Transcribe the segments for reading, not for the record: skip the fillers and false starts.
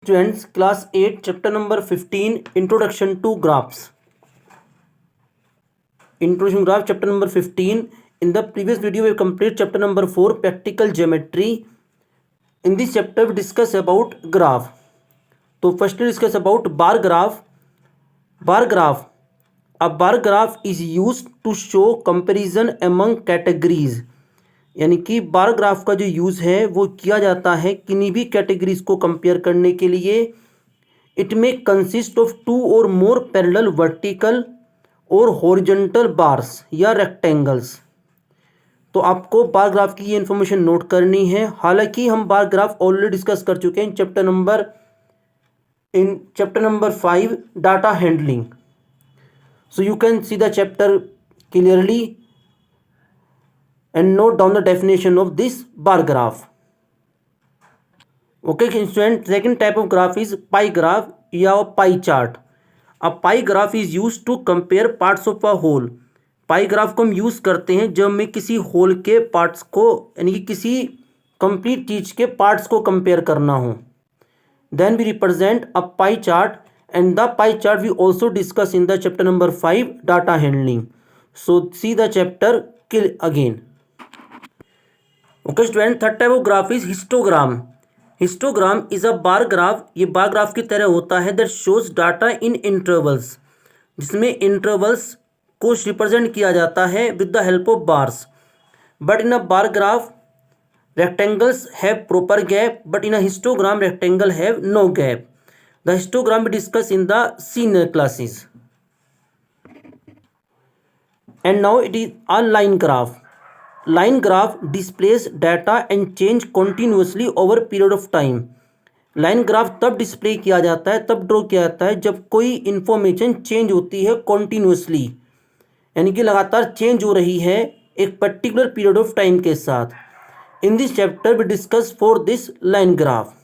Students, class 8, chapter number 15, Introduction to Graphs. Introduction to Graph, chapter number 15. In the previous video, we completed chapter number 4, Practical Geometry. In this chapter, we discuss about graph. So, firstly, discuss about bar graph. Bar graph. A bar graph is used to show comparison among categories. यानी कि bar graph का जो use है वो किया जाता है किन्हीं भी कैटेगरीज को कंपेयर करने के लिए. इट में कंसिस्ट ऑफ 2 और मोर पैरेलल वर्टिकल और हॉरिजॉन्टल बार्स या रेक्टेंगल्स. तो आपको बार ग्राफ की ये इन्फॉर्मेशन नोट करनी है. हालांकि हम बार ग्राफ ऑलरेडी डिस्कस कर चुके हैं in chapter number 5 data handling. So you can see the chapter clearly and note down the definition of this bar graph. Okay student, second type of graph is pie graph या pie chart. A pie graph is used to compare parts of a whole. Pi graph को हम use करते हैं जब हमें किसी whole के parts को यानी कि किसी कंप्लीट चीज़ के पार्ट्स को कंपेयर करना हो. Then we represent a pie chart and the pie chart we also discuss in the chapter number 5 data handling. So see the chapter again. Okay student, third type of graph is histogram. Histogram is a bar graph. ये bar graph की तरह होता है that shows data in intervals, जिसमें intervals को represent किया जाता है with the help of bars. But in a bar graph rectangles have proper gap, but in a histogram rectangle have no gap. The histogram we discuss in the senior classes. And now it is a line graph. Line graph displays data and change continuously over period of time. Line graph तब display किया जाता है, तब draw किया जाता है जब कोई इंफॉर्मेशन चेंज होती है कॉन्टीन्यूसली, यानी कि लगातार चेंज हो रही है एक पर्टिकुलर पीरियड ऑफ टाइम के साथ. In this chapter we discuss for this line graph.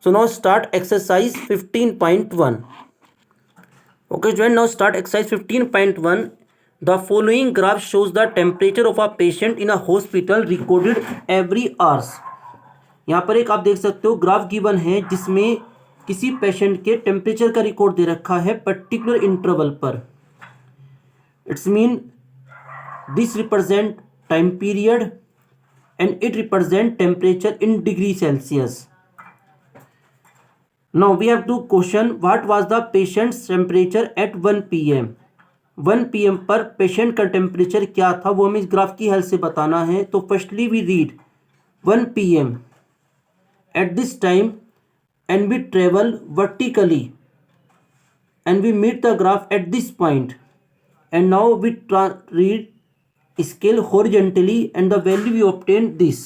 So now start exercise 15.1. Okay student, now start exercise 15.1. The following graph shows the temperature of a patient in a hospital recorded every hours. यहाँ पर एक आप देख सकते हो graph given है जिसमें किसी पेशेंट के टेम्परेचर का रिकॉर्ड दे रखा है पर्टिकुलर इंटरवल पर. It's mean this represent time period and it represent temperature in degree Celsius. Now we have to question what was the patient's temperature at 1 PM. 1 PM पर patient का temperature क्या था वो हमें इस ग्राफ की help से बताना है. तो firstly we read 1 PM at this time and we travel vertically and we meet the graph at this point. And now we read scale horizontally and the value we obtain this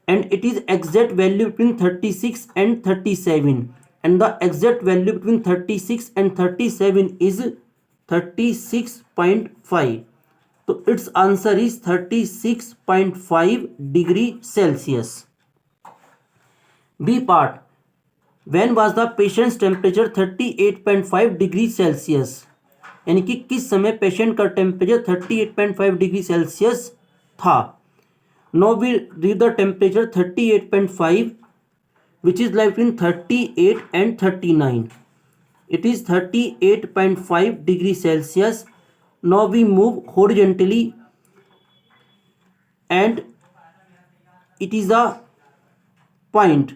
and it is exact value between 36 and 37. And the exact value between 36 and 37 is 36.5. So its answer is 36.5 degree Celsius. B part. When was the patient's temperature 38.5 degree Celsius? यानी कि किस समय patient का temperature 38.5 degree Celsius था. Now we read the temperature 38.5 which is like between 38 and 39. It is 38.5 degree Celsius. Now we move horizontally and it is a point.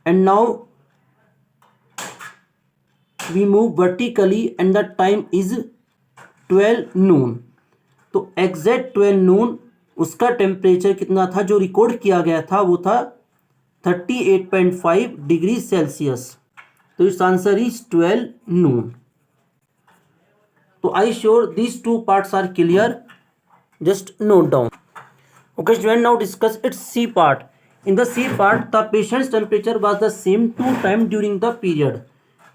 And now we move vertically and the time is 12 noon. तो exact 12 noon उसका temperature कितना था जो record किया गया था वो था 38.5 डिग्री सेल्सियस. तो इट्स आंसर इज 12 noon. तो I sure these two parts are clear. Just note down. Okay student, now discuss it's C part. In the C part the patient's temperature was the same 2 time during the period.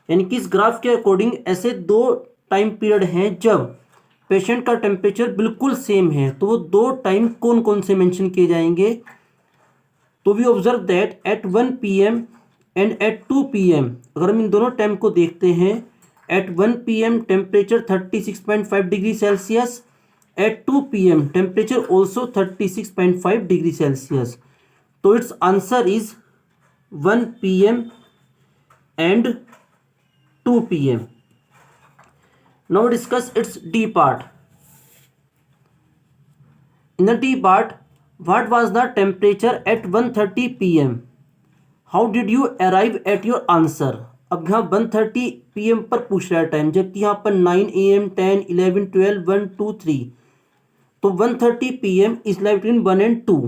यानी कि इस graph के according ऐसे 2 time period हैं जब patient का temperature बिल्कुल same है. तो वो 2 टाइम कौन कौन से मेंशन किए जाएंगे. तो we observe that at 1 PM and at 2 PM. अगर हम इन दोनों टाइम को देखते हैं, at 1 PM temperature 36.5 degree Celsius, at 2 PM temperature also 36.5 degree Celsius. तो it's answer is 1 PM and 2 PM. Now discuss its D part. In the D part, what was the temperature at 1:30 PM? How did you arrive at your answer? अब यहाँ 1:30 PM पर पूछ रहा है time, जबकि यहाँ पर 9 AM, 10, 11, 12, 1, 2, 3. तो 1:30 PM is like between 1 and 2.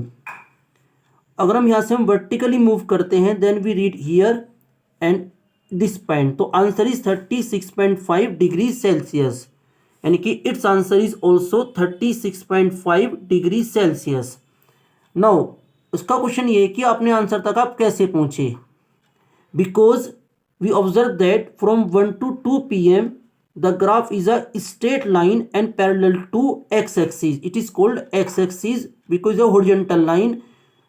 अगर हम यहाँ से हम वर्टिकली मूव करते हैं, then we read here and this point. तो आंसर इज 36.5 डिग्री सेल्सियस, यानी कि it's answer is also 36.5 degree Celsius. Now उसका क्वेश्चन ये है कि आपने आंसर तक आप कैसे पहुंचे. Because we observe that from 1 to 2 PM the graph is a straight line and parallel to x-axis. It is called x-axis because the horizontal line.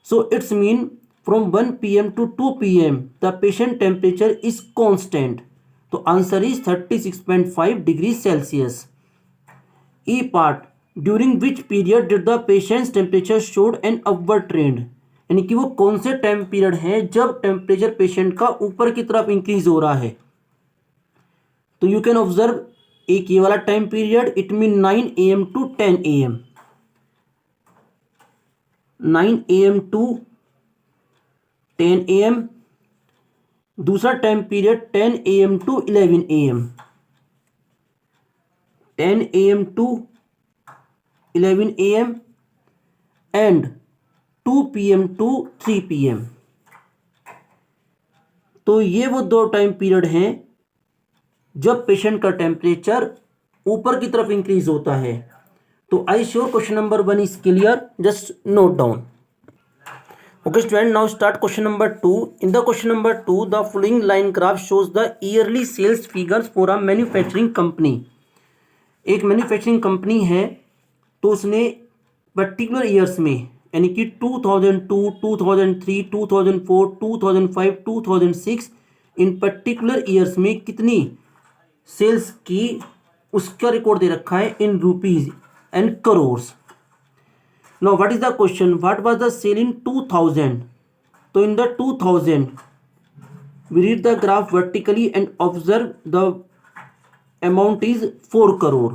So it's mean from 1 PM to 2 PM the patient temperature is constant. So answer is 36.5 degrees Celsius. E part, during which period did the patient's temperature showed an upward trend? यानी कि वो कौन से time period है जब temperature patient का ऊपर की तरफ इंक्रीज हो रहा है. तो यू कैन ऑब्जर्व एक ये वाला time period, it mean 9 AM to 10 AM, 9 AM to 10 AM. दूसरा time period 10 AM to 11 AM, 10 AM to 11 AM and 2 PM to 3 PM. तो ये वो दो टाइम पीरियड हैं जब पेशेंट का टेम्परेचर ऊपर की तरफ इंक्रीज होता है. तो I sure question number 1 is clear, just note down. Okay student, now start question number 2. In the question number 2 the following line graph shows the yearly sales figures for a manufacturing company. एक manufacturing company है, तो उसने particular years में, यानी कि 2002, 2003, 2004, 2005, 2006, इन particular years में कितनी sales की उसका रिकॉर्ड दे रखा है in rupees and crores. Now what is the question, what was the sale in 2000. तो in the 2000 we read the graph vertically and observe the amount is 4 crore.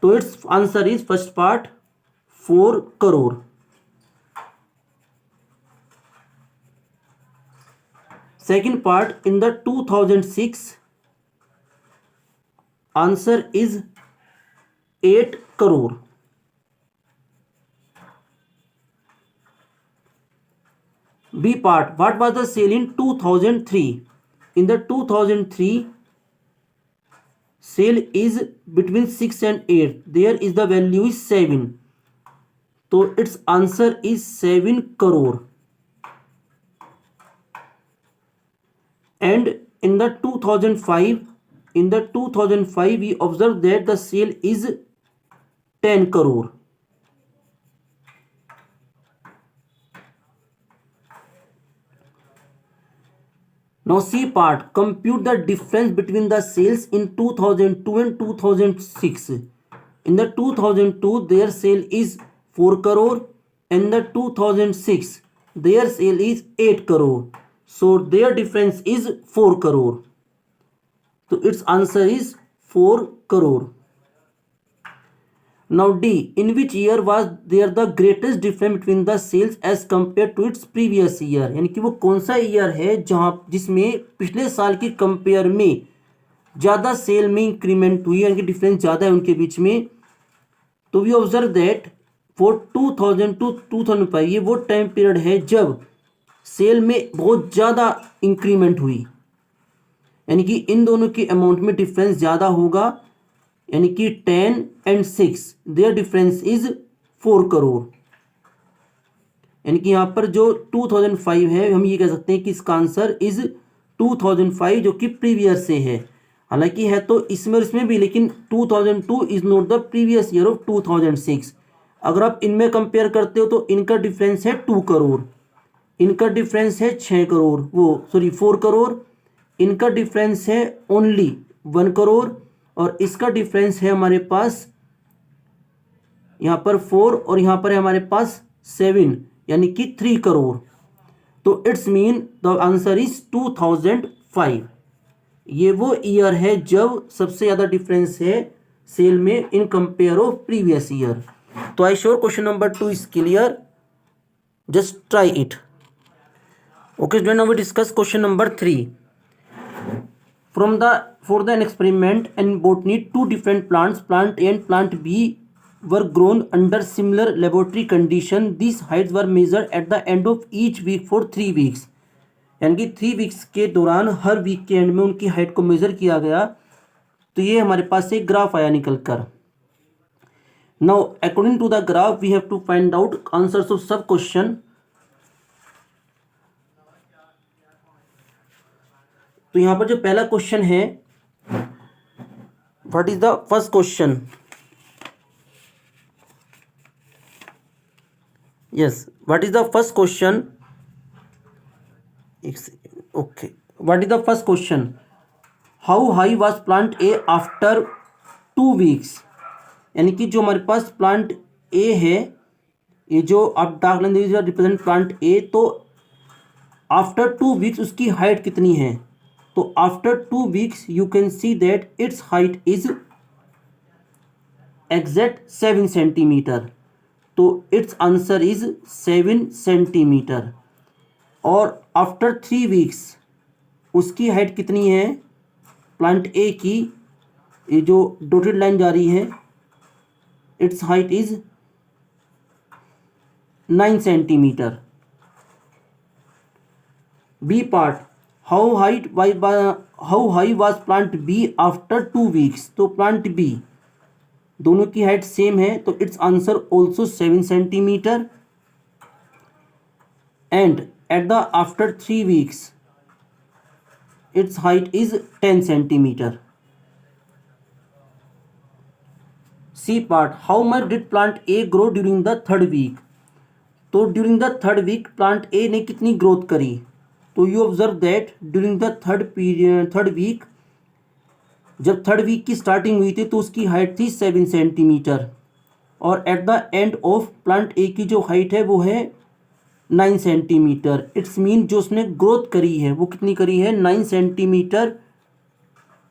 तो it's answer is first part 4 crore. Second part, in the 2006 answer is 8 crore. B part, what was the sale in 2003? In the 2003 sale is between 6 and 8. There is the value is 7. So its answer is 7 crore. And in the 2005 we observe that the sale is 10 crore. Now C part, compute the difference between the sales in 2002 and 2006. In the 2002 their sale is 4 crore and the 2006 their sale is 8 crore. So their difference is 4 crore. So its answer is 4 crore. Now D, in which year was there the greatest difference between the sales as compared to its previous year? यानी कि वो कौन सा year है जहाँ जिसमें पिछले साल की कंपेयर में ज़्यादा सेल में इंक्रीमेंट हुई, यानी कि डिफरेंस ज़्यादा है उनके बीच में. तो we observe that for 2000 to 2005 ये वो टाइम पीरियड है जब सेल में बहुत ज़्यादा इंक्रीमेंट हुई, यानी कि इन दोनों की अमाउंट में डिफरेंस ज़्यादा होगा, यानी कि 10 and 6 their difference is 4 crore. यानी कि यहाँ पर जो 2005 है हम ये कह सकते हैं कि इसका आंसर इज 2005 जो कि प्रीवियस से है. हालांकि है तो इसमें और इसमें भी, लेकिन 2002 is not the previous year of 2006. अगर आप इनमें कंपेयर करते हो तो इनका डिफरेंस है 2 करोड़, इनका डिफरेंस है 6 करोड़, वो सॉरी 4 करोड़, इनका डिफरेंस है ओनली 1 करोड़ और इसका डिफरेंस है हमारे पास यहाँ पर 4 और यहाँ पर है हमारे पास 7, यानी कि 3 करोड़। तो it's mean the answer is 2005। ये वो ईयर है जब सबसे ज़्यादा डिफरेंस है सेल में in compare of previous year. तो I sure question number 2 is clear, just try it. Okay, then now we discuss question number 3. For the experiment in botany, two different plants, plant A and plant B, were grown under similar laboratory condition. These heights were measured at the end of each week for 3 weeks. यानी कि 3 weeks के दौरान हर week के and में उनकी height को major किया गया। तो ये हमारे पास एक ग्राफ आया निकल कर। Now according to the graph we have to find out answers of sub question. तो यहाँ पर जो पहला क्वेश्चन है, what is the first question? Yes, what is the first question? एक second, okay. What is the first question? How high was plant A after 2 weeks? यानी कि जो हमारे पास प्लांट ए है, ये जो आप डार्क लाइन देखिए रिप्रेजेंट प्लांट ए, तो आफ्टर 2 वीक्स उसकी हाइट कितनी है? तो after 2 weeks you can see that it's height is exact 7 centimetre. तो इट्स आंसर इज 7 सेंटीमीटर। और आफ्टर 3 वीक्स उसकी हाइट कितनी है प्लांट ए की? ये जो डॉटेड लाइन जा रही है, its height is 9 centimetre. B part, how high was plant B after 2 weeks? तो प्लांट बी दोनों की हाइट सेम है, तो it's answer also 7 centimetre. And at the after 3 weeks its height is 10 centimetre. C part, how much did plant A grow during the 3rd week? तो during the 3rd week plant A ने कितनी growth करी? तो you observe that during the 3rd week, जब 3rd week की starting हुई थी तो उसकी हाइट थी 7 सेंटीमीटर, और at the end of plant A की जो हाइट है वो है 9 सेंटीमीटर। इट्स मीन जो उसने ग्रोथ करी है वो कितनी करी है? 9 centimeter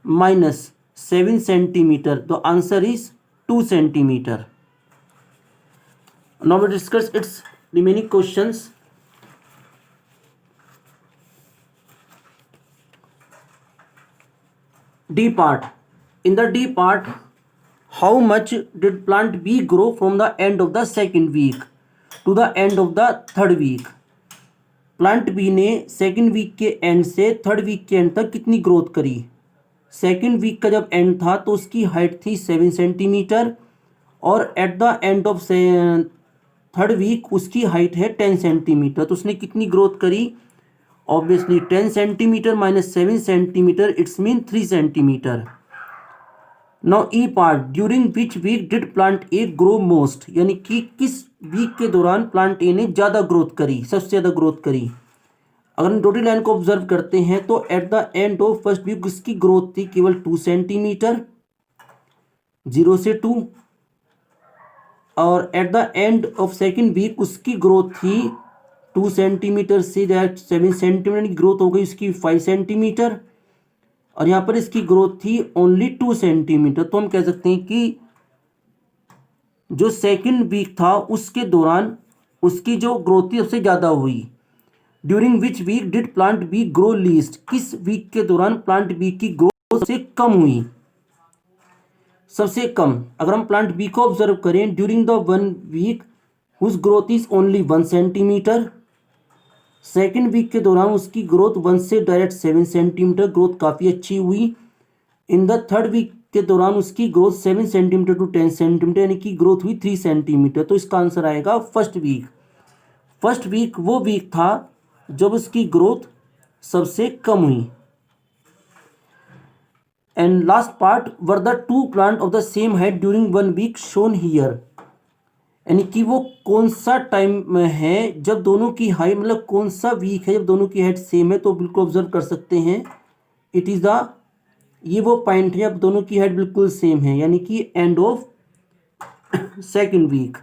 minus 7 centimeter. The answer is 2 centimeter. Now we discuss its remaining questions. D part. In the D part, how much did plant B grow from the end of the 2nd week to the end of the 3rd week? Plant B ने 2nd week के and से 3rd week के and तक कितनी growth करी? 2nd week का जब and था तो उसकी हाइट थी 7 सेंटीमीटर, और at the end of 3rd week उसकी हाइट है 10 सेंटीमीटर। तो उसने कितनी ग्रोथ करी? Obviously 10 centimeter minus 7 centimeter, it's mean 3 centimeter. Now E part, during which week did plant A grow most? यानी कि किस वीक के दौरान प्लांट ए ने ज़्यादा ग्रोथ करी, सबसे ज़्यादा ग्रोथ करी? अगर हम डॉटेड लाइन को ऑब्जर्व करते हैं तो at the end of first week उसकी ग्रोथ थी केवल 2 सेंटीमीटर, 0 से 2, और at the end of 2nd week उसकी ग्रोथ थी 2 सेंटीमीटर से 7 सेंटीमीटर की ग्रोथ हो गई उसकी 5 सेंटीमीटर, और यहाँ पर इसकी ग्रोथ थी ओनली 2 सेंटीमीटर। तो हम कह सकते हैं कि जो 2nd वीक था उसके दौरान उसकी जो ग्रोथ थी सबसे ज़्यादा हुई। During which week did plant B grow least? किस वीक के दौरान प्लांट बी की ग्रोथ सबसे कम हुई? सबसे कम अगर हम प्लांट बी को ऑब्जर्व करें, during the 1 week whose growth is only 1 centimeter. 2nd week के दौरान उसकी ग्रोथ 1 से डायरेक्ट 7 सेंटीमीटर, ग्रोथ काफ़ी अच्छी हुई। इन द 3rd वीक के दौरान उसकी ग्रोथ 7 सेंटीमीटर टू 10 सेंटीमीटर, यानी कि ग्रोथ हुई 3 सेंटीमीटर। तो इसका आंसर आएगा फर्स्ट वीक। फर्स्ट वीक वो वीक था जब उसकी ग्रोथ सबसे कम हुई। And last part, were the 2 plant of the same height during 1 week shown here? यानी कि वो कौन सा टाइम में है जब दोनों की हाइट, मतलब कौन सा वीक है जब दोनों की हाइट सेम है? तो बिल्कुल ऑब्जर्व कर सकते हैं, इट इज़ द, ये वो पॉइंट है जब दोनों की हाइट बिल्कुल सेम है, यानी कि एंड ऑफ 2nd वीक।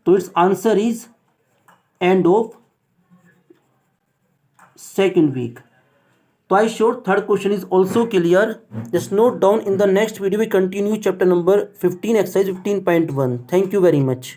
तो it's answer is end of second week. So I sure third question is also clear. Just note down. In the next video we continue chapter number 15 exercise 15.1. Thank you very much.